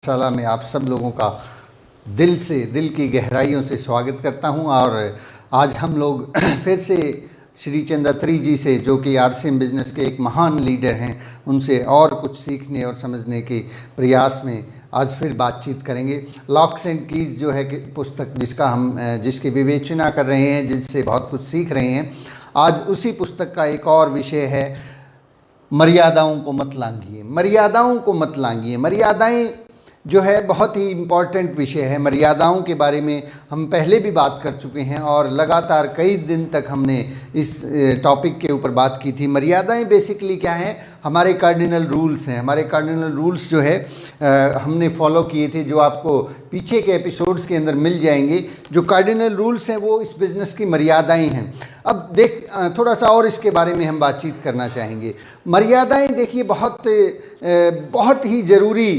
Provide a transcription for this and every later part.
शाला में आप सब लोगों का दिल से, दिल की गहराइयों से स्वागत करता हूं। और आज हम लोग फिर से श्री चंद्रात्री जी से, जो कि आरसीएम बिजनेस के एक महान लीडर हैं, उनसे और कुछ सीखने और समझने के प्रयास में आज फिर बातचीत करेंगे। लॉक्स एंड कीज जो है कि पुस्तक जिसकी विवेचना कर रहे हैं, जिनसे बहुत कुछ सीख रहे हैं, आज उसी पुस्तक का एक और विषय है, मर्यादाओं को मत लांघिए। मर्यादाओं को मत लांघिए। मर्यादाएं जो है बहुत ही इम्पॉर्टेंट विषय है। मर्यादाओं के बारे में हम पहले भी बात कर चुके हैं और लगातार कई दिन तक हमने इस टॉपिक के ऊपर बात की थी। मर्यादाएं बेसिकली क्या हैं? हमारे कार्डिनल रूल्स हैं। हमारे कार्डिनल रूल्स जो है हमने फॉलो किए थे, जो आपको पीछे के एपिसोड्स के अंदर मिल जाएंगे। जो कार्डिनल रूल्स हैं वो इस बिज़नेस की मर्यादाएं हैं। अब थोड़ा सा और इसके बारे में हम बातचीत करना चाहेंगे। मर्यादाएं देखिए बहुत ही ज़रूरी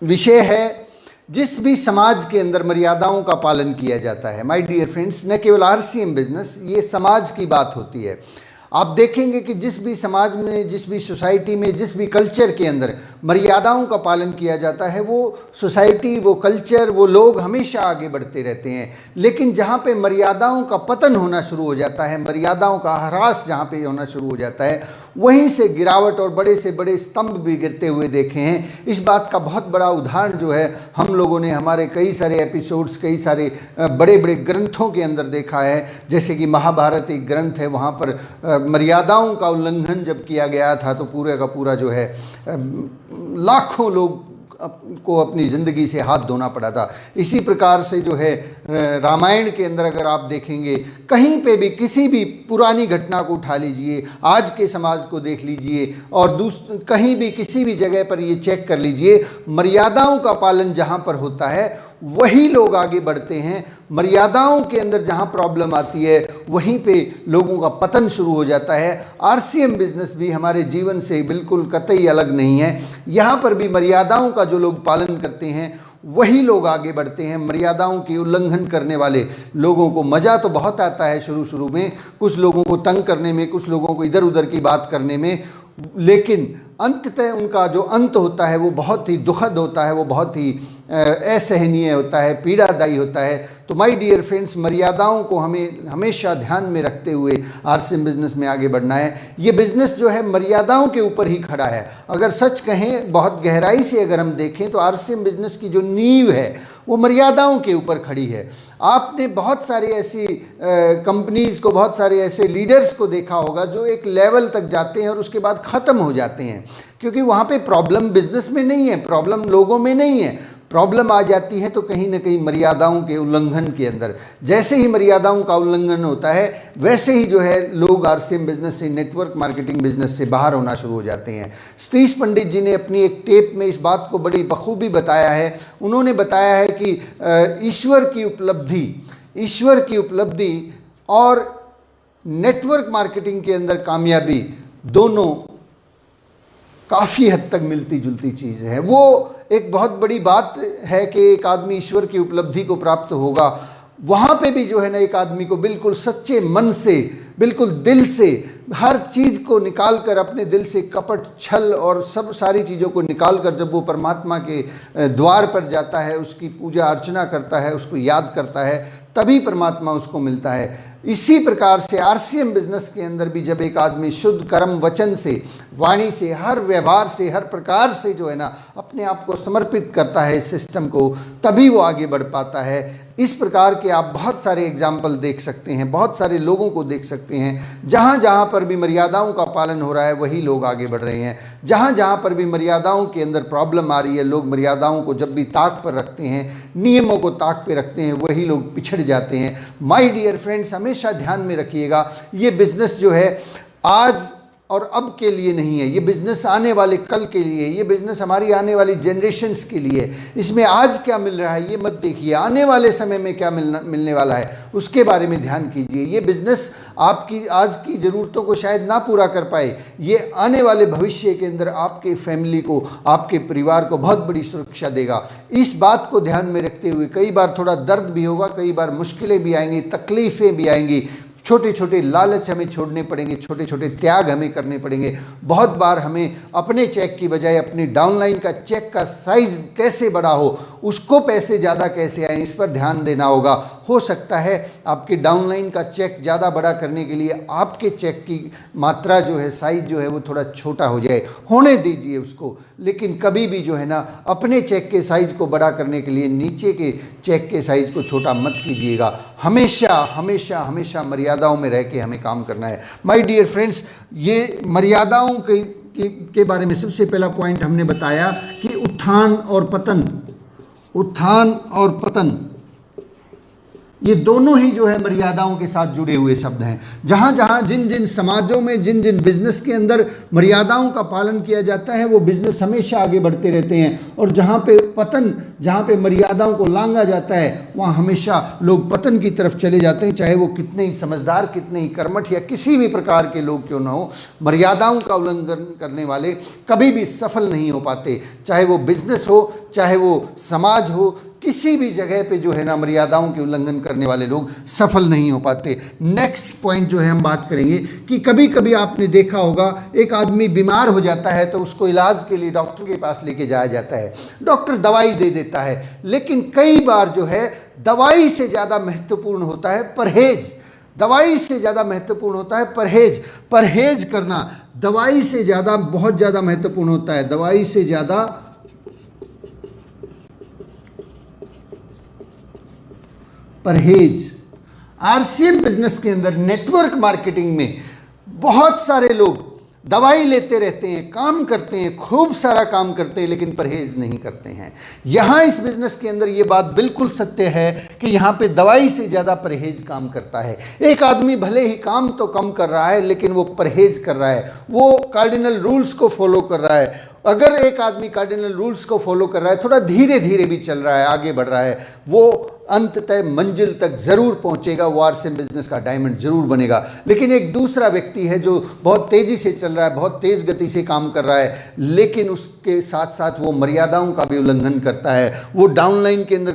विषय है। जिस भी समाज के अंदर मर्यादाओं का पालन किया जाता है, माय डियर फ्रेंड्स, न केवल आरसीएम बिजनेस, ये समाज की बात होती है। आप देखेंगे कि जिस भी समाज में, जिस भी सोसाइटी में, जिस भी कल्चर के अंदर मर्यादाओं का पालन किया जाता है, वो सोसाइटी, वो कल्चर, वो लोग हमेशा आगे बढ़ते रहते हैं। लेकिन जहाँ पे मर्यादाओं का पतन होना शुरू हो जाता है, मर्यादाओं का ह्रास जहाँ पे होना शुरू हो जाता है, वहीं से गिरावट और बड़े से बड़े स्तंभ भी गिरते हुए देखे हैं। इस बात का बहुत बड़ा उदाहरण जो है हम लोगों ने हमारे कई सारे एपिसोड्स, कई सारे बड़े बड़े ग्रंथों के अंदर देखा है। जैसे कि महाभारत एक ग्रंथ है, वहाँ पर मर्यादाओं का उल्लंघन जब किया गया था तो पूरे का पूरा जो है लाखों लोग को अपनी ज़िंदगी से हाथ धोना पड़ा था। इसी प्रकार से जो है रामायण के अंदर अगर आप देखेंगे, कहीं पे भी किसी भी पुरानी घटना को उठा लीजिए, आज के समाज को देख लीजिए और कहीं भी किसी भी जगह पर ये चेक कर लीजिए, मर्यादाओं का पालन जहाँ पर होता है वही लोग आगे बढ़ते हैं। मर्यादाओं के अंदर जहाँ प्रॉब्लम आती है वहीं पे लोगों का पतन शुरू हो जाता है। आरसीएम बिजनेस भी हमारे जीवन से बिल्कुल कतई अलग नहीं है। यहाँ पर भी मर्यादाओं का जो लोग पालन करते हैं वही लोग आगे बढ़ते हैं। मर्यादाओं की उल्लंघन करने वाले लोगों को मज़ा तो बहुत आता है शुरू में, कुछ लोगों को तंग करने में, कुछ लोगों को इधर उधर की बात करने में, लेकिन अंततः उनका जो अंत होता है वो बहुत ही दुखद होता है, वो बहुत ही असहनीय होता है, पीड़ादायी होता है। तो माय डियर फ्रेंड्स, मर्यादाओं को हमें हमेशा ध्यान में रखते हुए आरसीएम बिजनेस में आगे बढ़ना है। ये बिज़नेस जो है मर्यादाओं के ऊपर ही खड़ा है। अगर सच कहें, बहुत गहराई से अगर हम देखें, तो आरसीएम बिजनेस की जो नींव है वो मर्यादाओं के ऊपर खड़ी है। आपने बहुत सारी ऐसी कंपनीज़ को, बहुत सारे ऐसे लीडर्स को देखा होगा जो एक लेवल तक जाते हैं और उसके बाद ख़त्म हो जाते हैं, क्योंकि वहाँ पे प्रॉब्लम बिजनेस में नहीं है, प्रॉब्लम लोगों में नहीं है, प्रॉब्लम आ जाती है तो कहीं ना कहीं मर्यादाओं के उल्लंघन के अंदर। जैसे ही मर्यादाओं का उल्लंघन होता है वैसे ही जो है लोग आरसीएम बिजनेस से, नेटवर्क मार्केटिंग बिजनेस से बाहर होना शुरू हो जाते हैं। सतीश पंडित जी ने अपनी एक टेप में इस बात को बड़ी बखूबी बताया है। उन्होंने बताया है कि ईश्वर की उपलब्धि और नेटवर्क मार्केटिंग के अंदर कामयाबी दोनों काफ़ी हद तक मिलती जुलती चीज़ है। वो एक बहुत बड़ी बात है कि एक आदमी ईश्वर की उपलब्धि को प्राप्त होगा, वहाँ पे भी जो है ना एक आदमी को बिल्कुल सच्चे मन से, बिल्कुल दिल से हर चीज़ को निकाल कर, अपने दिल से कपट, छल और सब सारी चीज़ों को निकाल कर जब वो परमात्मा के द्वार पर जाता है, उसकी पूजा अर्चना करता है, उसको याद करता है, तभी परमात्मा उसको मिलता है। इसी प्रकार से आरसीएम बिजनेस के अंदर भी जब एक आदमी शुद्ध कर्म, वचन से, वाणी से, हर व्यवहार से, हर प्रकार से जो है ना अपने आप को समर्पित करता है इस सिस्टम को, तभी वो आगे बढ़ पाता है। इस प्रकार के आप बहुत सारे एग्जाम्पल देख सकते हैं, बहुत सारे लोगों को देख सकते हैं। जहाँ जहाँ पर भी मर्यादाओं का पालन हो रहा है वही लोग आगे बढ़ रहे हैं। जहाँ जहाँ पर भी मर्यादाओं के अंदर प्रॉब्लम आ रही है, लोग मर्यादाओं को जब भी ताक पर रखते हैं, नियमों को ताक पे रखते हैं, वही लोग पिछड़ जाते हैं। माय डियर फ्रेंड्स, हमेशा ध्यान में रखिएगा, ये बिज़नेस जो है आज और अब के लिए नहीं है, ये बिज़नेस आने वाले कल के लिए, ये बिज़नेस हमारी आने वाली जनरेशन्स के लिए। इसमें आज क्या मिल रहा है ये मत देखिए, आने वाले समय में क्या मिलने वाला है उसके बारे में ध्यान कीजिए। ये बिज़नेस आपकी आज की ज़रूरतों को शायद ना पूरा कर पाए, ये आने वाले भविष्य के अंदर आपके फैमिली को, आपके परिवार को बहुत बड़ी सुरक्षा देगा। इस बात को ध्यान में रखते हुए कई बार थोड़ा दर्द भी होगा, कई बार मुश्किलें भी आएंगी, तकलीफ़ें भी आएंगी, छोटे छोटे लालच हमें छोड़ने पड़ेंगे, छोटे छोटे त्याग हमें करने पड़ेंगे। बहुत बार हमें अपने चेक की बजाय अपनी डाउनलाइन का चेक का साइज कैसे बड़ा हो, उसको पैसे ज़्यादा कैसे आए, इस पर ध्यान देना होगा। हो सकता है आपके डाउनलाइन का चेक ज़्यादा बड़ा करने के लिए आपके चेक की मात्रा जो है, साइज जो है वो थोड़ा छोटा हो जाए, होने दीजिए उसको। लेकिन कभी भी जो है ना अपने चेक के साइज को बड़ा करने के लिए नीचे के चेक के साइज को छोटा मत कीजिएगा। हमेशा हमेशा हमेशा मर्यादाओं में रह के हमें काम करना है। माय डियर फ्रेंड्स, ये मर्यादाओं के बारे में सबसे पहला पॉइंट हमने बताया कि उत्थान और पतन, उत्थान और पतन ये दोनों ही जो है मर्यादाओं के साथ जुड़े हुए शब्द हैं। जहाँ जहाँ जिन जिन समाजों में, जिन जिन बिजनेस के अंदर मर्यादाओं का पालन किया जाता है वो बिजनेस हमेशा आगे बढ़ते रहते हैं। और जहाँ पे पतन, जहाँ पे मर्यादाओं को लांघा जाता है वहाँ हमेशा लोग पतन की तरफ चले जाते हैं, चाहे वो कितने ही समझदार, कितने ही कर्मठ या किसी भी प्रकार के लोग क्यों ना हो। मर्यादाओं का उल्लंघन करने वाले कभी भी सफल नहीं हो पाते, चाहे वो बिजनेस हो, चाहे वो समाज हो, किसी भी जगह पे जो है ना मर्यादाओं के उल्लंघन करने वाले लोग सफल नहीं हो पाते। नेक्स्ट पॉइंट जो है हम बात करेंगे कि कभी कभी आपने देखा होगा एक आदमी बीमार हो जाता है तो उसको इलाज के लिए डॉक्टर के पास लेके जाया जाता है, डॉक्टर दवाई दे देता है। लेकिन कई बार जो है दवाई से ज़्यादा महत्वपूर्ण होता है परहेज, दवाई से ज़्यादा महत्वपूर्ण होता है परहेज। परहेज करना दवाई से ज़्यादा, बहुत ज़्यादा महत्वपूर्ण होता है, दवाई से ज़्यादा परहेज। आरसीएम बिजनेस के अंदर, नेटवर्क मार्केटिंग में बहुत सारे लोग दवाई लेते रहते हैं, काम करते हैं, खूब सारा काम करते हैं, लेकिन परहेज नहीं करते हैं। यहाँ इस बिजनेस के अंदर ये बात बिल्कुल सत्य है कि यहाँ पे दवाई से ज़्यादा परहेज काम करता है। एक आदमी भले ही काम तो कम कर रहा है लेकिन वो परहेज कर रहा है, वो कार्डिनल रूल्स को फॉलो कर रहा है। अगर एक आदमी कार्डिनल रूल्स को फॉलो कर रहा है, थोड़ा धीरे धीरे भी चल रहा है, आगे बढ़ रहा है, वो अंततः मंजिल तक ज़रूर पहुंचेगा, वो आरसीएम बिजनेस का डायमंड ज़रूर बनेगा। लेकिन एक दूसरा व्यक्ति है जो बहुत तेज़ी से चल रहा है, बहुत तेज़ गति से काम कर रहा है, लेकिन उसके साथ साथ वो मर्यादाओं का भी उल्लंघन करता है। वो डाउन लाइन के अंदर,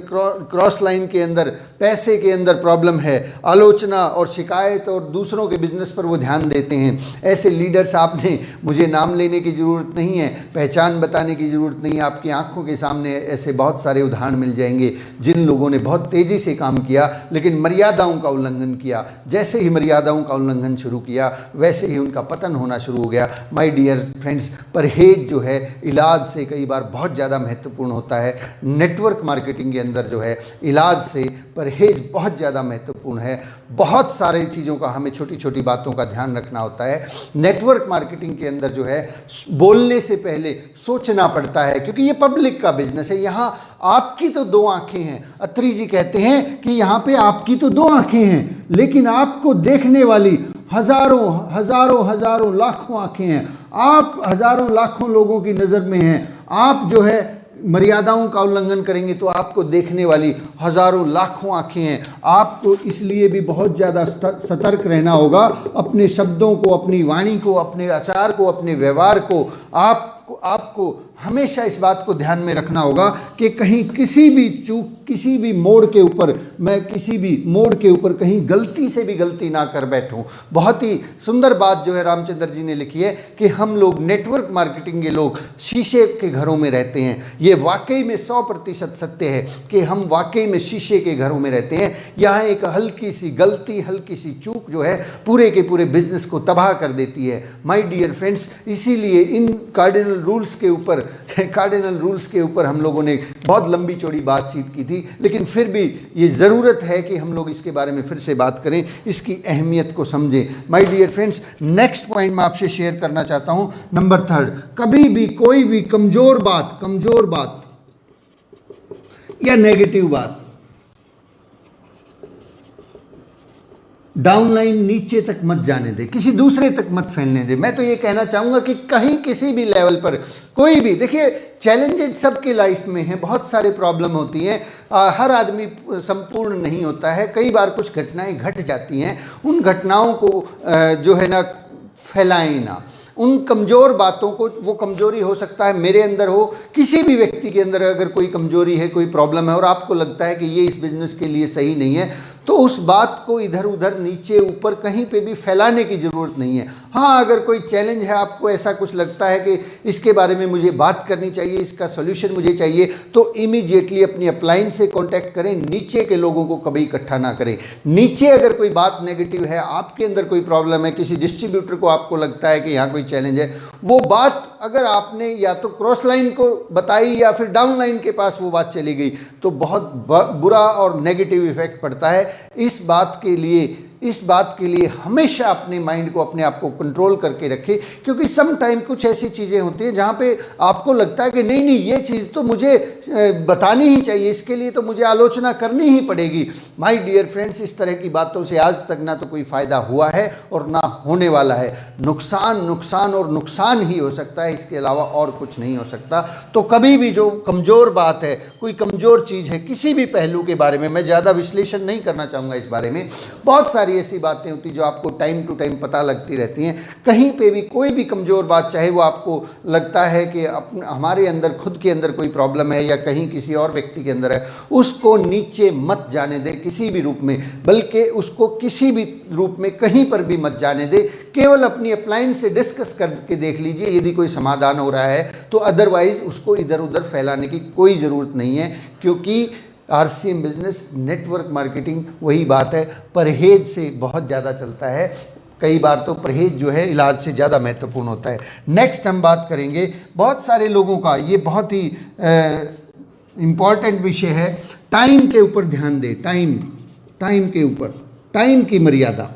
क्रॉस लाइन के अंदर, पैसे के अंदर प्रॉब्लम है, आलोचना और शिकायत और दूसरों के बिजनेस पर वो ध्यान देते हैं। ऐसे लीडर्स, आपने मुझे नाम लेने की ज़रूरत नहीं है, पहचान बताने की ज़रूरत नहीं है, आपकी आंखों के सामने ऐसे बहुत सारे उदाहरण मिल जाएंगे जिन लोगों ने बहुत तेज़ी से काम किया लेकिन मर्यादाओं का उल्लंघन किया। जैसे ही मर्यादाओं का उल्लंघन शुरू किया वैसे ही उनका पतन होना शुरू हो गया। माय डियर फ्रेंड्स, परहेज जो है इलाज से कई बार बहुत ज़्यादा महत्वपूर्ण होता है। नेटवर्क मार्केटिंग के अंदर जो है इलाज से परहेज बहुत ज़्यादा महत्वपूर्ण है। बहुत सारी चीज़ों का हमें, छोटी छोटी बातों का ध्यान रखना होता है। नेटवर्क मार्केटिंग के अंदर जो है बोलने से पहले सोचना पड़ता है, क्योंकि ये पब्लिक का बिजनेस है। यहाँ आपकी तो दो आंखें हैं। अत्री जी कहते हैं कि यहाँ पे आपकी तो दो आंखें हैं लेकिन आपको देखने वाली हजारों हजारों हजारों लाखों आंखें हैं। आप हजारों लाखों लोगों की नज़र में हैं। आप जो है मर्यादाओं का उल्लंघन करेंगे तो आपको देखने वाली हजारों लाखों आंखें हैं। आपको इसलिए भी बहुत ज़्यादा सतर्क रहना होगा अपने शब्दों को, अपनी वाणी को, अपने आचार को, अपने व्यवहार को। आपको हमेशा इस बात को ध्यान में रखना होगा कि कहीं किसी भी चूक, किसी भी मोड़ के ऊपर, मैं किसी भी मोड़ के ऊपर कहीं गलती से भी गलती ना कर बैठूं। बहुत ही सुंदर बात जो है रामचंद्र जी ने लिखी है कि हम लोग नेटवर्क मार्केटिंग के लोग शीशे के घरों में रहते हैं। ये वाकई में 100% सत्य है कि हम वाकई में शीशे के घरों में रहते हैं। यहाँ एक हल्की सी गलती, हल्की सी चूक जो है पूरे के पूरे बिजनेस को तबाह कर देती है। माय डियर फ्रेंड्स, इसीलिए इन कार्डिनल रूल्स के ऊपर हम लोगों ने बहुत लंबी चौड़ी बातचीत की थी, लेकिन फिर भी ये ज़रूरत है कि हम लोग इसके बारे में फिर से बात करें, इसकी अहमियत को समझें। My dear friends, next point मैं आपसे शेयर करना चाहता हूं, नंबर 3, कभी भी कोई भी कमज़ोर बात या नेगेटिव बात डाउनलाइन नीचे तक मत जाने दे, किसी दूसरे तक मत फैलने दे। मैं तो ये कहना चाहूँगा कि कहीं किसी भी लेवल पर कोई भी, देखिए चैलेंजेस सबके लाइफ में हैं, बहुत सारे प्रॉब्लम होती हैं, हर आदमी संपूर्ण नहीं होता है। कई बार कुछ घटनाएं घट जाती हैं, उन घटनाओं को जो है ना फैलाएं ना, उन कमज़ोर बातों को, वो कमज़ोरी हो सकता है मेरे अंदर हो, किसी भी व्यक्ति के अंदर अगर कोई कमज़ोरी है, कोई प्रॉब्लम है और आपको लगता है कि ये इस बिज़नेस के लिए सही नहीं है, तो उस बात को इधर उधर नीचे ऊपर कहीं पे भी फैलाने की ज़रूरत नहीं है। हाँ, अगर कोई चैलेंज है, आपको ऐसा कुछ लगता है कि इसके बारे में मुझे बात करनी चाहिए, इसका सॉल्यूशन मुझे चाहिए, तो इमीडिएटली अपनी अपलाइन से कांटेक्ट करें। नीचे के लोगों को कभी इकट्ठा ना करें। नीचे अगर कोई बात नेगेटिव है, आपके अंदर कोई प्रॉब्लम है, किसी डिस्ट्रीब्यूटर को आपको लगता है कि यहाँ कोई चैलेंज है, वो बात अगर आपने या तो क्रॉस लाइन को बताई या फिर डाउन लाइन के पास वो बात चली गई, तो बहुत बुरा और नेगेटिव इफेक्ट पड़ता है। इस बात के लिए हमेशा अपने माइंड को, अपने आप को कंट्रोल करके रखें, क्योंकि सम टाइम कुछ ऐसी चीज़ें होती हैं जहाँ पे आपको लगता है कि नहीं नहीं, ये चीज़ तो मुझे बतानी ही चाहिए, इसके लिए तो मुझे आलोचना करनी ही पड़ेगी। माय डियर फ्रेंड्स, इस तरह की बातों से आज तक ना तो कोई फ़ायदा हुआ है और ना होने वाला है। नुकसान नुकसान और नुकसान ही हो सकता है, इसके अलावा और कुछ नहीं हो सकता। तो कभी भी जो कमज़ोर बात है, कोई कमज़ोर चीज़ है, किसी भी पहलू के बारे में, मैं ज़्यादा विश्लेषण नहीं करना चाहूँगा इस बारे में, बहुत सारी ऐसी बातें होती जो आपको टाइम टू टाइम पता लगती रहती हैं। कहीं पे भी कोई भी कमज़ोर बात, चाहे वो आपको लगता है कि हमारे अंदर, खुद के अंदर कोई प्रॉब्लम है या कहीं किसी और व्यक्ति के अंदर है, उसको नीचे मत जाने दें किसी भी रूप में, बल्कि उसको किसी भी रूप में कहीं पर भी मत जाने दें। केवल अपनी अपलाइन से डिस्कस करके देख लीजिए, यदि कोई समाधान हो रहा है तो, अदरवाइज उसको इधर उधर फैलाने की कोई ज़रूरत नहीं है। क्योंकि आरसीएम बिजनेस नेटवर्क मार्केटिंग, वही बात है, परहेज से बहुत ज़्यादा चलता है। कई बार तो परहेज जो है इलाज से ज़्यादा महत्वपूर्ण होता है। नेक्स्ट हम बात करेंगे बहुत सारे लोगों का, ये बहुत ही इम्पॉर्टेंट विषय है, टाइम के ऊपर ध्यान दें। टाइम के ऊपर, टाइम की मर्यादा,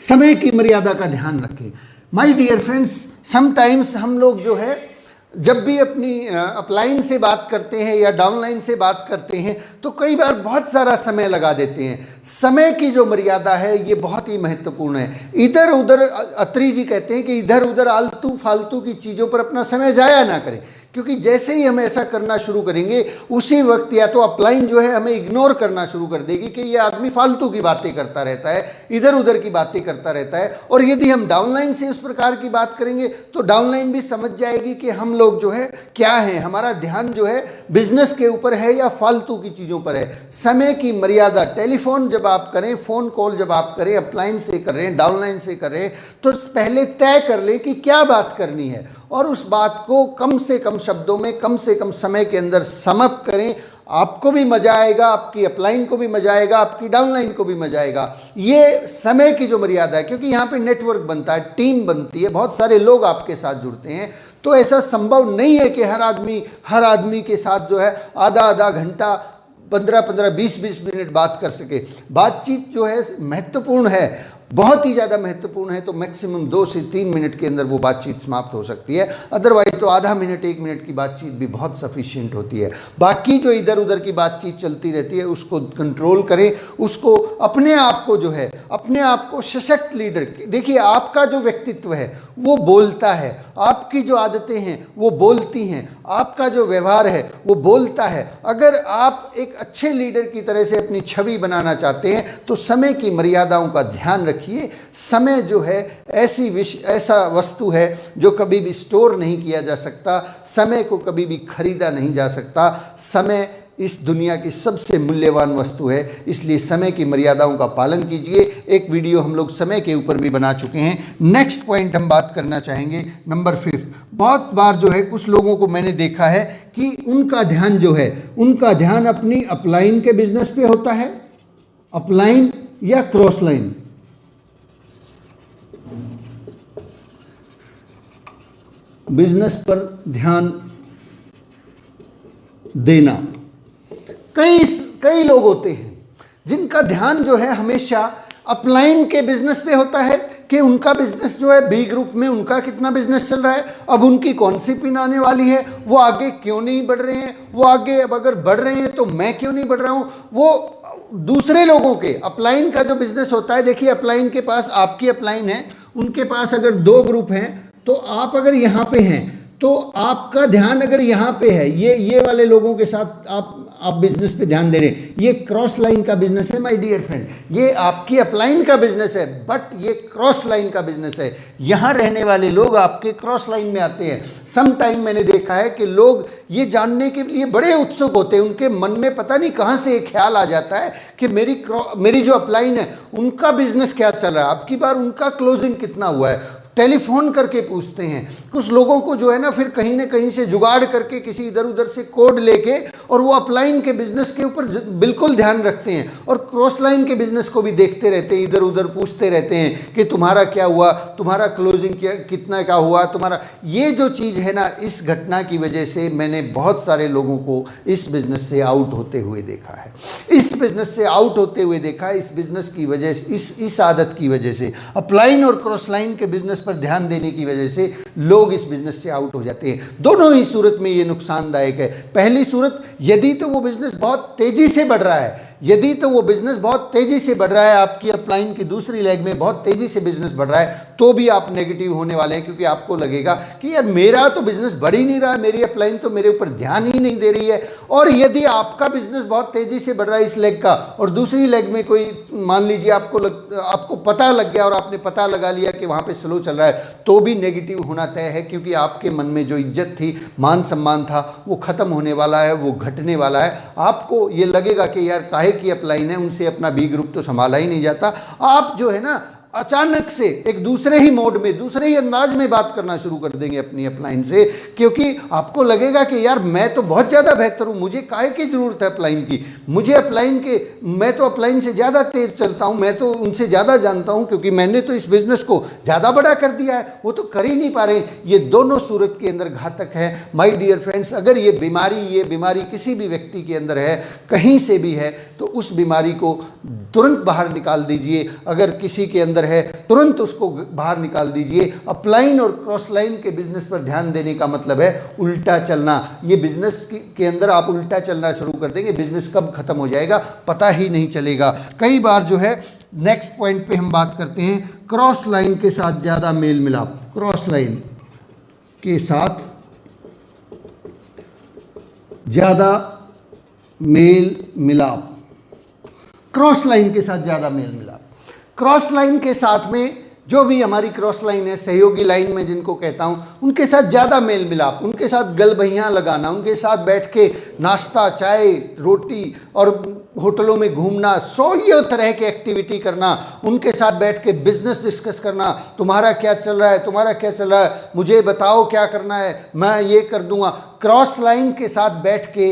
समय की मर्यादा का ध्यान रखें। माय डियर फ्रेंड्स, समटाइम्स हम लोग जो है जब भी अपनी अपलाइन से बात करते हैं या डाउनलाइन से बात करते हैं तो कई बार बहुत सारा समय लगा देते हैं। समय की जो मर्यादा है ये बहुत ही महत्वपूर्ण है। इधर उधर, अत्री जी कहते हैं कि इधर उधर आलतू फालतू की चीज़ों पर अपना समय जाया ना करें, क्योंकि जैसे ही हम ऐसा करना शुरू करेंगे उसी वक्त या तो अपलाइन जो है हमें इग्नोर करना शुरू कर देगी कि ये आदमी फालतू की बातें करता रहता है, इधर उधर की बातें करता रहता है। और यदि हम डाउनलाइन से उस प्रकार की बात करेंगे तो डाउनलाइन भी समझ जाएगी कि हम लोग जो है क्या है, हमारा ध्यान जो है बिजनेस के ऊपर है या फालतू की चीज़ों पर है। समय की मर्यादा, टेलीफोन जब आप करें, फ़ोन कॉल जब आप करें, अपलाइन से कर रहे हैं, डाउनलाइन से कर रहे हैं, तो पहले तय कर लें कि क्या बात करनी है और उस बात को कम से कम शब्दों में, कम से कम समय के अंदर समाप्त करें। आपको भी मजा आएगा, आपकी अपलाइन को भी मजा आएगा, आपकी डाउनलाइन को भी मजा आएगा। ये समय की जो मर्यादा है, क्योंकि यहाँ पे नेटवर्क बनता है, टीम बनती है, बहुत सारे लोग आपके साथ जुड़ते हैं, तो ऐसा संभव नहीं है कि हर आदमी के साथ जो है आधा घंटा, 15-15, 20-20 मिनट बात कर सके। बातचीत जो है महत्वपूर्ण है, बहुत ही ज़्यादा महत्वपूर्ण है, तो मैक्सिमम 2 से 3 मिनट के अंदर वो बातचीत समाप्त हो सकती है। अदरवाइज तो आधा मिनट, 1 मिनट की बातचीत भी बहुत सफिशिएंट होती है। बाकी जो इधर उधर की बातचीत चलती रहती है उसको कंट्रोल करें, उसको अपने आप को जो है, अपने आप को सशक्त लीडर, देखिए आपका जो व्यक्तित्व है वो बोलता है, आपकी जो आदतें हैं वो बोलती हैं, आपका जो व्यवहार है वो बोलता है। अगर आप एक अच्छे लीडर की तरह से अपनी छवि बनाना चाहते हैं तो समय की मर्यादाओं का ध्यान रखिए। समय जो है ऐसा वस्तु है जो कभी भी स्टोर नहीं किया जा सकता, समय को कभी भी खरीदा नहीं जा सकता। समय इस दुनिया की सबसे मूल्यवान वस्तु है, इसलिए समय की मर्यादाओं का पालन कीजिए। एक वीडियो हम लोग समय के ऊपर भी बना चुके हैं। नेक्स्ट पॉइंट हम बात करना चाहेंगे, नंबर 5। बहुत बार जो है कुछ लोगों को मैंने देखा है कि उनका ध्यान जो है, उनका ध्यान अपनी अपलाइन के बिजनेस पे होता है, अपलाइन या क्रॉस लाइन। बिजनेस पर ध्यान देना, कई लोग होते हैं जिनका ध्यान जो है हमेशा अपलाइन के बिजनेस पे होता है कि उनका बिजनेस जो है बी ग्रुप में उनका कितना बिजनेस चल रहा है, अब उनकी कौन सी पिन आने वाली है, वो आगे क्यों नहीं बढ़ रहे हैं, वो आगे अब अगर बढ़ रहे हैं तो मैं क्यों नहीं बढ़ रहा हूँ। वो दूसरे लोगों के अपलाइन का जो बिजनेस होता है, देखिए अपलाइन के पास, आपकी अपलाइन है, उनके पास अगर 2 ग्रुप हैं तो आप अगर यहाँ पे हैं तो आपका ध्यान अगर यहाँ पे है, ये वाले लोगों के साथ आप बिजनेस पे ध्यान दे रहे हैं, ये क्रॉस लाइन का बिजनेस है माय डियर फ्रेंड, ये आपकी अपलाइन का बिजनेस है, बट ये क्रॉस लाइन का बिजनेस है। यहाँ रहने वाले लोग आपके क्रॉस लाइन में आते हैं। सम टाइम मैंने देखा है कि लोग ये जानने के लिए बड़े उत्सुक होते हैं, उनके मन में पता नहीं कहाँ से एक ख्याल आ जाता है कि मेरी जो अपलाइन है उनका बिजनेस क्या चल रहा है, अब की बार उनका क्लोजिंग कितना हुआ है, टेलीफोन करके पूछते हैं। कुछ लोगों को जो है ना फिर कहीं ना कहीं से जुगाड़ करके किसी इधर उधर से कोड लेके और वो अपलाइन के बिजनेस के ऊपर बिल्कुल ध्यान रखते हैं और क्रॉस लाइन के बिजनेस को भी देखते रहते हैं, इधर उधर पूछते रहते हैं कि तुम्हारा क्या हुआ, तुम्हारा क्लोजिंग कितना का हुआ तुम्हारा। ये जो चीज़ है ना, इस घटना की वजह से मैंने बहुत सारे लोगों को इस बिजनेस से आउट होते हुए देखा है, इस बिजनेस से आउट होते हुए देखा है, इस बिजनेस की वजह से, इस आदत की वजह से, अपलाइन और क्रॉस लाइन के बिजनेस पर ध्यान देने की वजह से लोग इस बिजनेस से आउट हो जाते हैं। दोनों ही सूरत में ये नुकसानदायक है। पहली सूरत, यदि तो वो बिजनेस बहुत तेजी से बढ़ रहा है, यदि तो वो बिजनेस बहुत तेजी से बढ़ रहा है, आपकी अपलाइन की दूसरी लेग में बहुत तेजी से बिजनेस बढ़ रहा है, तो भी आप नेगेटिव होने वाले हैं, क्योंकि आपको लगेगा कि यार मेरा तो बिजनेस बढ़ ही नहीं रहा है, मेरी अपलाइन तो मेरे ऊपर ध्यान ही नहीं दे रही है। और यदि आपका बिजनेस बहुत तेजी से बढ़ रहा है इस लेग का, और दूसरी लेग में कोई, मान लीजिए आपको पता लग गया और आपने पता लगा लिया कि वहाँ पे स्लो चल रहा है, तो भी नेगेटिव होना तय है, क्योंकि आपके मन में जो इज्जत थी, मान सम्मान था, वो खत्म होने वाला है, वो घटने वाला है। आपको ये लगेगा कि यार काहे की अपलाइन है, उनसे अपना बी ग्रुप तो संभाला ही नहीं जाता। आप जो है ना अचानक से एक दूसरे ही मोड में, दूसरे ही अंदाज में बात करना शुरू कर देंगे अपनी अपलाइन से, क्योंकि आपको लगेगा कि यार मैं तो बहुत ज़्यादा बेहतर हूँ, मुझे काहे की ज़रूरत है अपलाइन की, मुझे अपलाइन के, मैं तो अपलाइन से ज़्यादा तेज चलता हूँ, मैं तो उनसे ज़्यादा जानता हूँ, क्योंकि मैंने तो इस बिज़नेस को ज़्यादा बड़ा कर दिया है, वो तो कर ही नहीं पा रहे। ये दोनों सूरत के अंदर घातक है माय डियर फ्रेंड्स। अगर ये बीमारी किसी भी व्यक्ति के अंदर है, कहीं से भी है, तो उस बीमारी को तुरंत बाहर निकाल दीजिए। अगर किसी के अंदर है, तुरंत उसको बाहर निकाल दीजिए। अपलाइन और क्रॉस लाइन के बिजनेस पर ध्यान देने का मतलब है उल्टा चलना। ये बिजनेस के अंदर आप उल्टा चलना शुरू कर देंगे, बिजनेस कब खत्म हो जाएगा पता ही नहीं चलेगा। कई बार जो है, नेक्स्ट पॉइंट पे हम बात करते हैं, क्रॉस लाइन के साथ ज़्यादा मेल मिलाप, क्रॉस लाइन के साथ ज़्यादा मेल मिलाप, क्रॉस लाइन के साथ ज़्यादा मेल मिलाप। क्रॉस लाइन के साथ में जो भी हमारी क्रॉस लाइन है, सहयोगी लाइन में जिनको कहता हूँ, उनके साथ ज़्यादा मेल मिलाप, उनके साथ गलबहियाँ लगाना, उनके साथ बैठ के नाश्ता, चाय, रोटी और होटलों में घूमना, 100 तरह की एक्टिविटी करना, उनके साथ बैठ के बिजनेस डिस्कस करना, तुम्हारा क्या चल रहा है, तुम्हारा क्या चल रहा है, मुझे बताओ क्या करना है, मैं ये कर दूंगा। क्रॉस लाइन के साथ बैठ के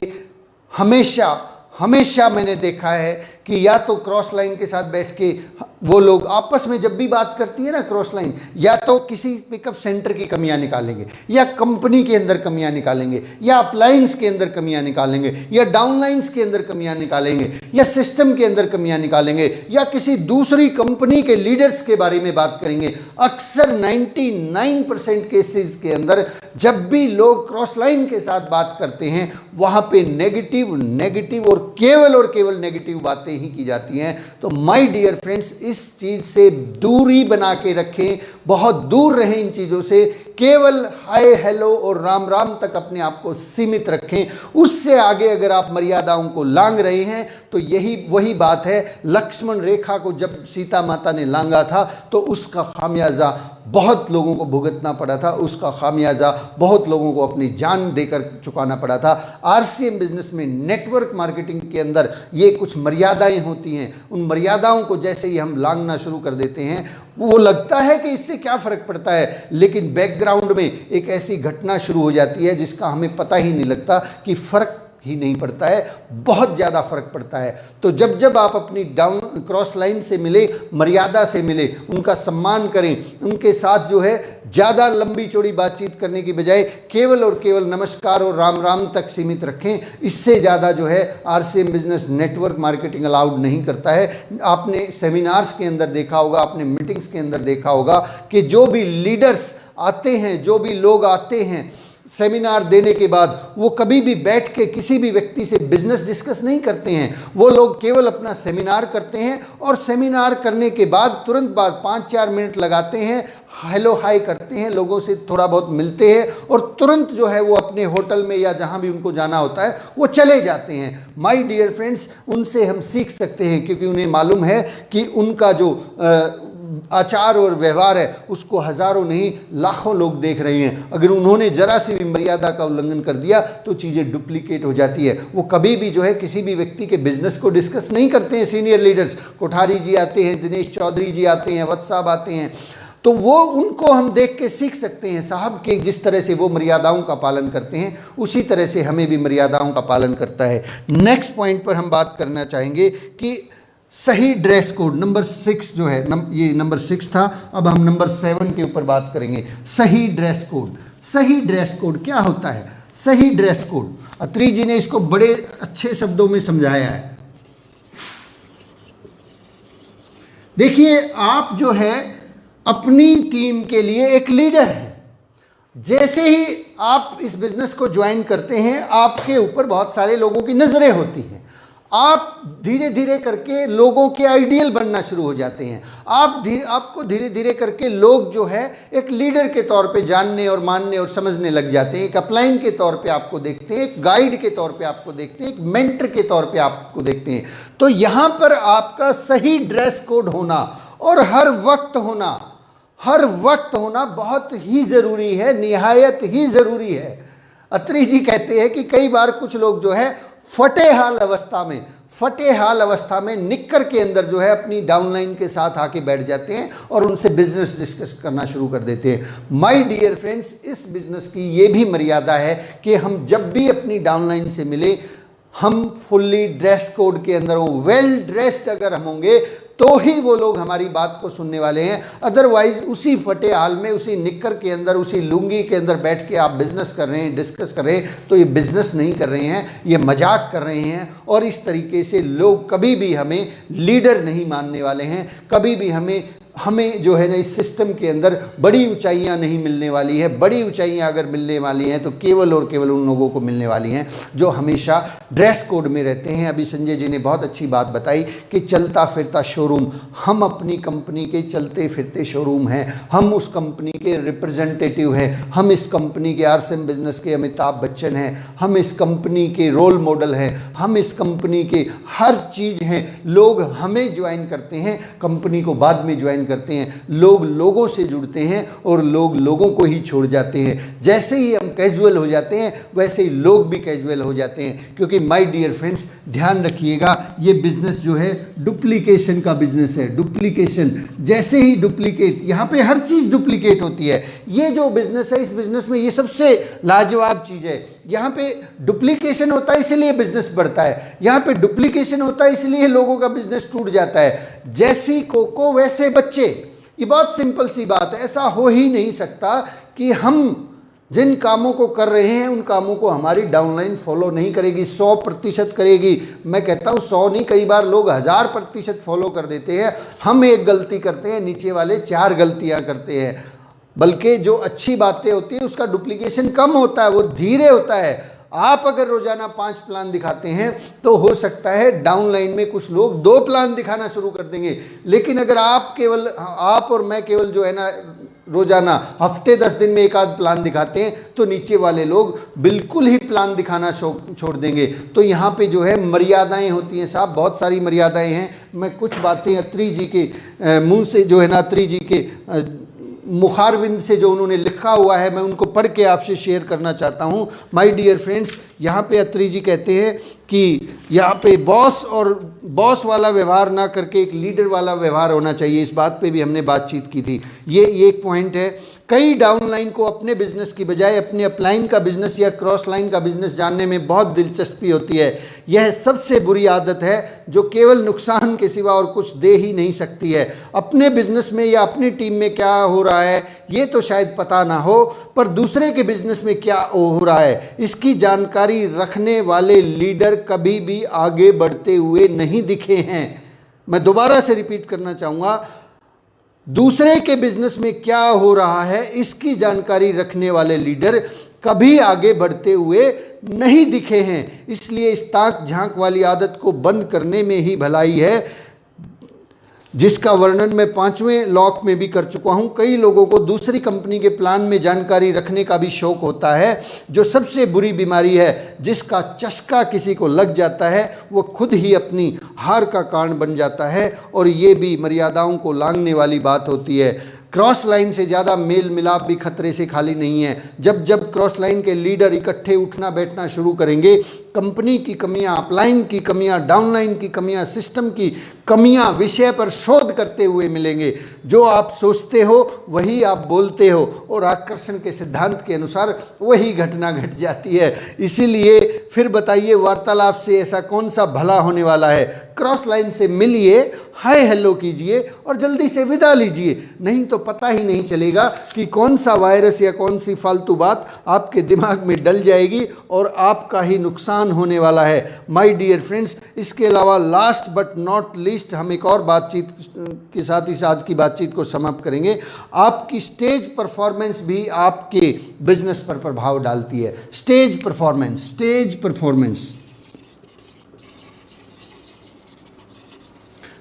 हमेशा मैंने देखा है कि या तो क्रॉस लाइन के साथ बैठ के वो लोग आपस में जब भी बात करती है ना क्रॉस लाइन, या तो किसी पिकअप सेंटर की कमियां निकालेंगे, या कंपनी के अंदर कमियां निकालेंगे, या अपलाइंस के अंदर कमियां निकालेंगे, या डाउनलाइंस के अंदर कमियां निकालेंगे, या सिस्टम के अंदर कमियां निकालेंगे, या किसी दूसरी कंपनी के लीडर्स के बारे में बात करेंगे। अक्सर 99% केसेस के अंदर जब भी लोग क्रॉस लाइन के साथ बात करते हैं, वहाँ पे नेगेटिव और केवल नेगेटिव बातें ही की जाती हैं। तो माय डियर फ्रेंड्स, इस चीज़ से दूरी बना के रखें, बहुत दूर रहें इन चीज़ों से, केवल हाय हेलो और राम राम तक अपने आप को सीमित रखें। उससे आगे अगर आप मर्यादाओं को लांघ रहे हैं तो यही वही बात है, लक्ष्मण रेखा को जब सीता माता ने लांघा था तो उसका खामियाजा बहुत लोगों को भुगतना पड़ा था, उसका खामियाजा बहुत लोगों को अपनी जान देकर चुकाना पड़ा था। आरसीएम बिजनेस में, नेटवर्क मार्केटिंग के अंदर ये कुछ मर्यादाएं होती हैं, उन मर्यादाओं को जैसे ही हम लांघना शुरू कर देते हैं, वो लगता है कि इससे क्या फ़र्क पड़ता है, लेकिन बैकग्राउंड में एक ऐसी घटना शुरू हो जाती है जिसका हमें पता ही नहीं लगता कि फ़र्क ही नहीं पड़ता है, बहुत ज़्यादा फर्क पड़ता है। तो जब आप अपनी क्रॉस लाइन से मिले, मर्यादा से मिले, उनका सम्मान करें, उनके साथ जो है ज़्यादा लंबी चौड़ी बातचीत करने की बजाय केवल और केवल नमस्कार और राम राम तक सीमित रखें। इससे ज़्यादा जो है RCM business network marketing allowed नहीं करता है। आपने सेमिनार्स के अंदर देखा होगा, आपने मीटिंग्स के अंदर देखा होगा कि जो भी लीडर्स आते हैं, जो भी लोग आते हैं सेमिनार देने के बाद, वो कभी भी बैठ के किसी भी व्यक्ति से बिजनेस डिस्कस नहीं करते हैं। वो लोग केवल अपना सेमिनार करते हैं और सेमिनार करने के बाद तुरंत बाद 5-4 मिनट लगाते हैं हेलो हाय करते हैं, लोगों से थोड़ा बहुत मिलते हैं और तुरंत जो है वो अपने होटल में या जहाँ भी उनको जाना होता है वो चले जाते हैं। माय डियर फ्रेंड्स, उनसे हम सीख सकते हैं क्योंकि उन्हें मालूम है कि उनका जो आचार और व्यवहार है उसको हज़ारों नहीं लाखों लोग देख रहे हैं। अगर उन्होंने जरा सी भी मर्यादा का उल्लंघन कर दिया तो चीज़ें डुप्लीकेट हो जाती है। वो कभी भी जो है किसी भी व्यक्ति के बिजनेस को डिस्कस नहीं करते हैं। सीनियर लीडर्स कोठारी जी आते हैं, दिनेश चौधरी जी आते हैं, वत्स साहब आते हैं, तो वो उनको हम देख के सीख सकते हैं साहब के जिस तरह से वो मर्यादाओं का पालन करते हैं उसी तरह से हमें भी मर्यादाओं का पालन करता है। नेक्स्ट पॉइंट पर हम बात करना चाहेंगे कि सही ड्रेस कोड, नंबर 6 जो है ये नंबर 6 था, अब हम नंबर 7 के ऊपर बात करेंगे। सही ड्रेस कोड। सही ड्रेस कोड क्या होता है? सही ड्रेस कोड, अत्री जी ने इसको बड़े अच्छे शब्दों में समझाया है। देखिए, आप जो है अपनी टीम के लिए एक लीडर है। जैसे ही आप इस बिजनेस को ज्वाइन करते हैं आपके ऊपर बहुत सारे लोगों की नज़रें होती हैं। आप धीरे धीरे करके लोगों के आइडियल बनना शुरू हो जाते हैं। आपको धीरे धीरे करके लोग जो है एक लीडर के तौर पे जानने और मानने और समझने लग जाते हैं। एक अपलाइन के तौर पे आपको देखते हैं, एक गाइड के तौर पे आपको देखते हैं, एक मेंटर के तौर पे आपको देखते हैं। तो यहाँ पर आपका सही ड्रेस कोड होना और हर वक्त होना बहुत ही ज़रूरी है, निहायत ही ज़रूरी है। अत्री जी कहते हैं कि कई बार कुछ लोग जो है फटे हाल अवस्था में निक्कर के अंदर जो है अपनी डाउनलाइन के साथ आके बैठ जाते हैं और उनसे बिजनेस डिस्कस करना शुरू कर देते हैं। माय डियर फ्रेंड्स, इस बिजनेस की ये भी मर्यादा है कि हम जब भी अपनी डाउनलाइन से मिले हम फुल्ली ड्रेस कोड के अंदर हों, वेल ड्रेस्ड अगर हम होंगे तो ही वो लोग हमारी बात को सुनने वाले हैं। अदरवाइज उसी फटे हाल में, उसी निक्कर के अंदर, उसी लुंगी के अंदर बैठ के आप बिजनेस कर रहे हैं, डिस्कस कर रहे हैं, तो ये बिजनेस नहीं कर रहे हैं, ये मजाक कर रहे हैं। और इस तरीके से लोग कभी भी हमें लीडर नहीं मानने वाले हैं। कभी भी हमें जो है ना इस सिस्टम के अंदर बड़ी ऊंचाइयां नहीं मिलने वाली है। बड़ी ऊंचाइयां अगर मिलने वाली हैं तो केवल और केवल उन लोगों को मिलने वाली हैं जो हमेशा ड्रेस कोड में रहते हैं। अभी संजय जी ने बहुत अच्छी बात बताई कि चलता फिरता शोरूम, हम अपनी कंपनी के चलते फिरते शोरूम हैं, हम उस कंपनी के रिप्रेजेंटेटिव हैं, हम इस कंपनी के आरसीएम बिजनेस के अमिताभ बच्चन हैं, हम इस कंपनी के रोल मॉडल हैं, हम इस कंपनी के हर चीज़ हैं। लोग हमें ज्वाइन करते हैं, कंपनी को बाद में ज्वाइन करते हैं। लोग लोगों से जुड़ते हैं और लोग लोगों को ही छोड़ जाते हैं। जैसे ही हम कैजुअल हो जाते हैं वैसे ही लोग भी कैजुअल हो जाते हैं। क्योंकि माय डियर फ्रेंड्स, ध्यान रखिएगा, ये बिजनेस जो है डुप्लीकेशन का बिजनेस है। डुप्लीकेशन, जैसे ही डुप्लीकेट, यहाँ पे हर चीज़ डुप्लीकेट होती है। ये जो बिजनेस है, इस बिजनेस में ये सबसे लाजवाब चीज़ है। यहाँ पे डुप्लीकेशन होता है इसलिए बिजनेस बढ़ता है, यहाँ पे डुप्लीकेशन होता है इसलिए लोगों का बिजनेस टूट जाता है। जैसी कोको वैसे बच्चे, ये बहुत सिंपल सी बात है। ऐसा हो ही नहीं सकता कि हम जिन कामों को कर रहे हैं उन कामों को हमारी डाउनलाइन फॉलो नहीं करेगी, 100% करेगी। मैं कहता हूँ 100 नहीं, कई बार लोग 1000% फॉलो कर देते हैं। हम एक गलती करते हैं, नीचे वाले 4 गलतियाँ करते हैं। बल्कि जो अच्छी बातें होती हैं उसका डुप्लीकेशन कम होता है, वो धीरे होता है। आप अगर रोजाना 5 प्लान दिखाते हैं तो हो सकता है डाउनलाइन में कुछ लोग 2 प्लान दिखाना शुरू कर देंगे। लेकिन अगर आप और मैं केवल जो है ना रोजाना हफ्ते 10 दिन में एक आध प्लान दिखाते हैं तो नीचे वाले लोग बिल्कुल ही प्लान दिखाना छोड़ देंगे। तो यहाँ पे जो है मर्यादाएं होती हैं साहब, बहुत सारी मर्यादाएं हैं। मैं कुछ बातें अत्री जी के मुंह से जो है ना, अत्री जी के मुखारविंद से जो उन्होंने लिखा हुआ है, मैं उनको पढ़ के आपसे शेयर करना चाहता हूँ। माय डियर फ्रेंड्स, यहाँ पे अत्री जी कहते हैं कि यहाँ पे बॉस वाला व्यवहार ना करके एक लीडर वाला व्यवहार होना चाहिए। इस बात पे भी हमने बातचीत की थी। ये एक पॉइंट है। कई डाउनलाइन को अपने बिजनेस की बजाय अपने अपलाइन का बिजनेस या क्रॉस लाइन का बिजनेस जानने में बहुत दिलचस्पी होती है। यह सबसे बुरी आदत है जो केवल नुकसान के सिवा और कुछ दे ही नहीं सकती है। अपने बिजनेस में या अपनी टीम में क्या हो रहा है ये तो शायद पता ना हो, पर दूसरे के बिजनेस में क्या हो रहा है इसकी जानकारी रखने वाले लीडर कभी भी आगे बढ़ते हुए नहीं दिखे हैं। मैं दोबारा से रिपीट करना चाहूँगा, दूसरे के बिजनेस में क्या हो रहा है इसकी जानकारी रखने वाले लीडर कभी आगे बढ़ते हुए नहीं दिखे हैं। इसलिए इस ताक झांक वाली आदत को बंद करने में ही भलाई है। जिसका वर्णन मैं 5वें लॉक में भी कर चुका हूं। कई लोगों को दूसरी कंपनी के प्लान में जानकारी रखने का भी शौक होता है। जो सबसे बुरी बीमारी है, जिसका चस्का किसी को लग जाता है, वो खुद ही अपनी हार का कारण बन जाता है, और ये भी मर्यादाओं को लांघने वाली बात होती है। क्रॉस लाइन से ज़्यादा मेल मिलाप भी खतरे से खाली नहीं है। जब जब क्रॉस लाइन के लीडर इकट्ठे उठना बैठना शुरू करेंगे, कंपनी की कमियां, अपलाइन की कमियां, डाउनलाइन की कमियां, सिस्टम की कमियां विषय पर शोध करते हुए मिलेंगे। जो आप सोचते हो वही आप बोलते हो, और आकर्षण के सिद्धांत के अनुसार वही घटना घट जाती है। इसीलिए फिर बताइए, वार्तालाप से ऐसा कौन सा भला होने वाला है? क्रॉस लाइन से मिलिए, हाय हेलो कीजिए और जल्दी से विदा लीजिए, नहीं तो पता ही नहीं चलेगा कि कौन सा वायरस या कौन सी फालतू बात आपके दिमाग में डल जाएगी और आपका ही नुकसान होने वाला है। माय डियर फ्रेंड्स, इसके अलावा लास्ट बट नॉट लीस्ट हम एक और बातचीत के साथ इस आज की बातचीत को समाप्त करेंगे। आपकी स्टेज परफॉर्मेंस भी आपके बिजनेस पर प्रभाव डालती है। Stage performance, stage performance,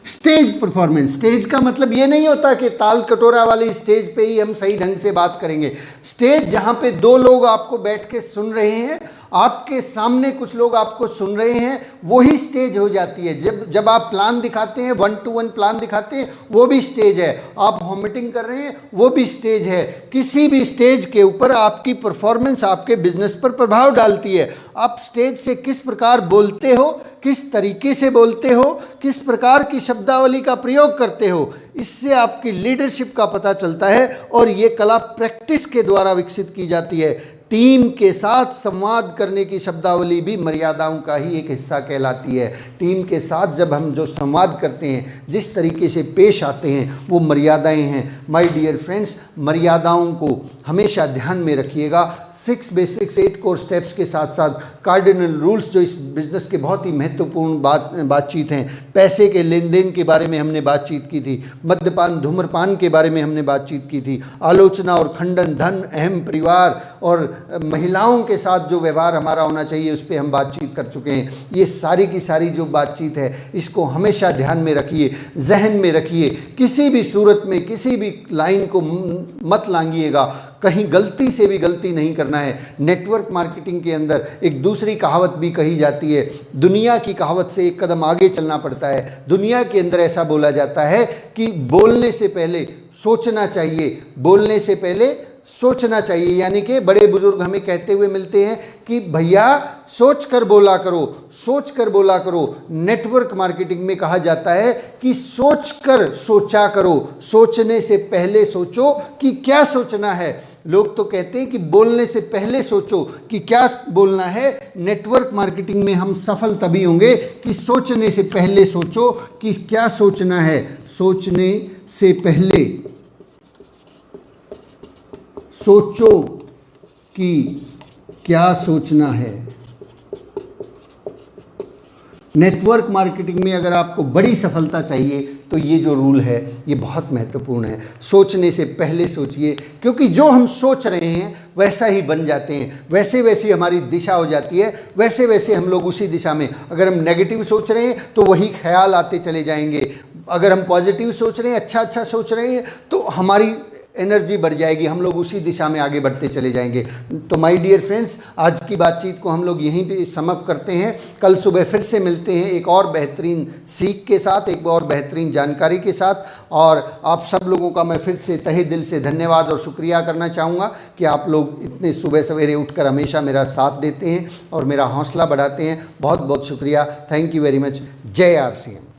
stage performance. Stage का मतलब ये नहीं होता कि ताल कटोरा वाली स्टेज पे ही हम सही ढंग से बात करेंगे। स्टेज जहाँ पे दो लोग आपको बैठ के सुन रहे हैं, आपके सामने कुछ लोग आपको सुन रहे हैं, वही स्टेज हो जाती है। जब आप प्लान दिखाते हैं, 1-to-1 प्लान दिखाते हैं, वो भी स्टेज है। आप वॉमिटिंग कर रहे हैं, वो भी स्टेज है। किसी भी स्टेज के ऊपर आपकी परफॉर्मेंस आपके बिजनेस पर प्रभाव डालती है। आप स्टेज से किस प्रकार बोलते हो, किस तरीके से बोलते हो, किस प्रकार की शब्दावली का प्रयोग करते हो, इससे आपकी लीडरशिप का पता चलता है। और ये कला प्रैक्टिस के द्वारा विकसित की जाती है। टीम के साथ संवाद करने की शब्दावली भी मर्यादाओं का ही एक हिस्सा कहलाती है। टीम के साथ जब हम जो संवाद करते हैं, जिस तरीके से पेश आते हैं, वो मर्यादाएं हैं। माय डियर फ्रेंड्स, मर्यादाओं को हमेशा ध्यान में रखिएगा। 6 बेसिक्स 8 कोर स्टेप्स के साथ साथ कार्डिनल रूल्स, जो इस बिज़नेस के बहुत ही महत्वपूर्ण बातचीत हैं। पैसे के लेन देन के बारे में हमने बातचीत की थी, मद्यपान धूम्रपान के बारे में हमने बातचीत की थी, आलोचना और खंडन, धन, अहम, परिवार और महिलाओं के साथ जो व्यवहार हमारा होना चाहिए, उस पर हम बातचीत कर चुके हैं। ये सारी की सारी जो बातचीत है, इसको हमेशा ध्यान में रखिए, जहन में रखिए। किसी भी सूरत में किसी भी लाइन को मत लांघिएगा, कहीं गलती से भी गलती नहीं करना है। नेटवर्क मार्केटिंग के अंदर एक दूसरी कहावत भी कही जाती है, दुनिया की कहावत से एक कदम आगे चलना पड़ता है। दुनिया के अंदर ऐसा बोला जाता है कि बोलने से पहले सोचना चाहिए, बोलने से पहले सोचना चाहिए। यानी कि बड़े बुजुर्ग हमें कहते हुए मिलते हैं कि भैया सोच कर बोला करो, सोच कर बोला करो। नेटवर्क मार्केटिंग में कहा जाता है कि सोच कर सोचा करो, सोचने से पहले सोचो कि क्या सोचना है। लोग तो कहते हैं कि बोलने से पहले सोचो कि क्या बोलना है। नेटवर्क मार्केटिंग में हम सफल तभी होंगे कि सोचने से पहले सोचो कि क्या सोचना है। सोचने से पहले सोचो कि क्या सोचना है। नेटवर्क मार्केटिंग में अगर आपको बड़ी सफलता चाहिए तो ये जो रूल है ये बहुत महत्वपूर्ण है। सोचने से पहले सोचिए, क्योंकि जो हम सोच रहे हैं वैसा ही बन जाते हैं, वैसे वैसे हमारी दिशा हो जाती है, वैसे वैसे हम लोग उसी दिशा में। अगर हम नेगेटिव सोच रहे हैं तो वही ख्याल आते चले जाएंगे, अगर हम पॉजिटिव सोच रहे हैं, अच्छा अच्छा सोच रहे हैं, तो हमारी एनर्जी बढ़ जाएगी, हम लोग उसी दिशा में आगे बढ़ते चले जाएंगे। तो माय डियर फ्रेंड्स, आज की बातचीत को हम लोग यहीं पे समाप्त करते हैं। कल सुबह फिर से मिलते हैं एक और बेहतरीन सीख के साथ, एक और बेहतरीन जानकारी के साथ। और आप सब लोगों का मैं फिर से तहे दिल से धन्यवाद और शुक्रिया करना चाहूँगा कि आप लोग इतने सुबह सवेरे उठकर हमेशा मेरा साथ देते हैं और मेरा हौसला बढ़ाते हैं। बहुत बहुत शुक्रिया। Thank you very much. जय RCM।